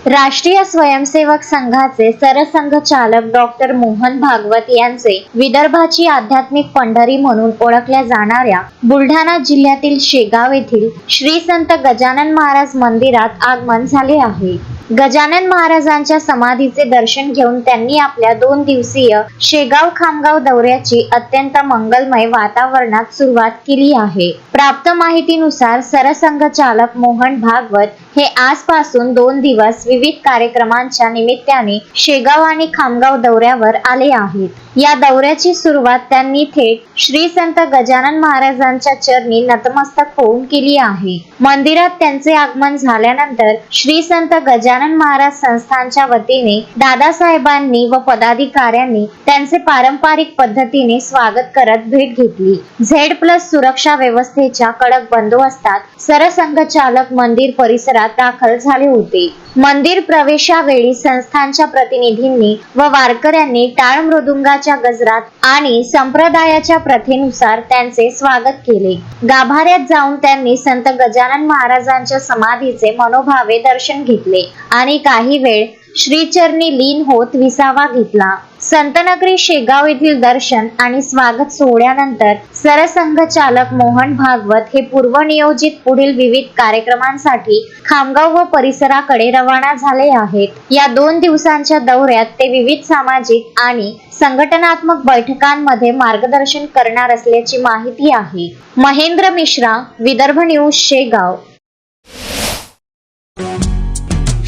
राष्ट्रीय स्वयंसेवक संघाचे सरसंघचालक डॉक्टर मोहन भागवत यांचे विदर्भाची आध्यात्मिक पंढरी म्हणून ओळखल्या जाणाऱ्या बुलढाणा जिल्ह्यातील शेगाव येथील श्री संत गजानन महाराज मंदिरात आगमन झाले आहे। गजानन महाराजांच्या समाधीचे दर्शन घेऊन त्यांनी आपल्या 2 दिवसीय शेगाव खामगाव दौऱ्याची अत्यंत मंगलमय वातावरणात सुरुवात केली आहे। प्राप्त माहितीनुसार सरसंघचालक मोहन भागवत हे आजपासून 2 दिवस विविध कार्यक्रमांच्या निमित्ताने शेगाव आणि खामगाव दौऱ्यावर आले आहेत। या दौऱ्याची सुरुवात त्यांनी थेट श्री संत गजानन महाराजांच्या चरणी नतमस्तक होऊन केली आहे। मंदिरात त्यांचे आगमन झाल्यानंतर श्री संत गजानन महाराज संस्थानच्या वतीने दादासाहेबांनी व पदाधिकाऱ्यांनी त्यांचे पारंपरिक पद्धतीने स्वागत करत भेट घेतली। Z+ सुरक्षा व्यवस्थेच्या कडक बंदोबस्तात सरसंघचालक मंदिर परिसरात दाखल झाले होते। मंदिर प्रवेशावेळी संस्थानच्या प्रतिनिधींनी व वारकऱ्यांनी टाळ मृदुंगाच्या गजरात आणि संप्रदायाच्या प्रथेनुसार त्यांचे स्वागत केले। गाभाऱ्यात जाऊन त्यांनी संत गजानन महाराजांच्या समाधीचे मनोभावे दर्शन घेतले आणि काही वेळ श्रीचरणी लीन होत विसावा घेतला। संतनगरी शेगाव येथील दर्शन आणि स्वागत सोहळ्यानंतर सरसंघचालक मोहन भागवत हे पूर्वनियोजित पुढील विविध कार्यक्रमांसाठी खामगाव व परिसराकडे रवाना झाले आहेत। या 2 दिवसांच्या दौऱ्यात ते विविध सामाजिक आणि संघटनात्मक बैठकांमध्ये मार्गदर्शन करणार असल्याची माहिती आहे। महेंद्र मिश्रा, विदर्भ न्यूज, शेगाव।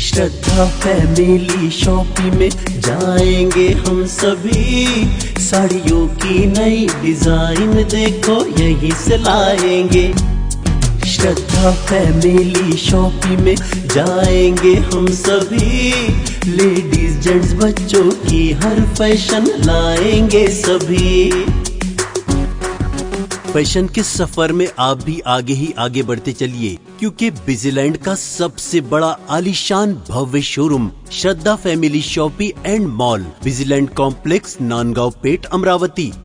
श्रद्धा फैमिली शॉपिंग में जाएंगे हम सभी, साड़ियों की नई डिजाइन देखो यहीं से लाएंगे। श्रद्धा फैमिली शॉपिंग में जाएंगे हम सभी, लेडीज जेंट्स बच्चों की हर फैशन लाएंगे सभी। फैशन के सफर में आप भी आगे ही आगे बढ़ते चलिए, क्योंकि विजिलैंड का सबसे बड़ा आलीशान भव्य showroom Shraddha family shopping and mall, Vijiland complex, Nandgaon Peth, Amravati.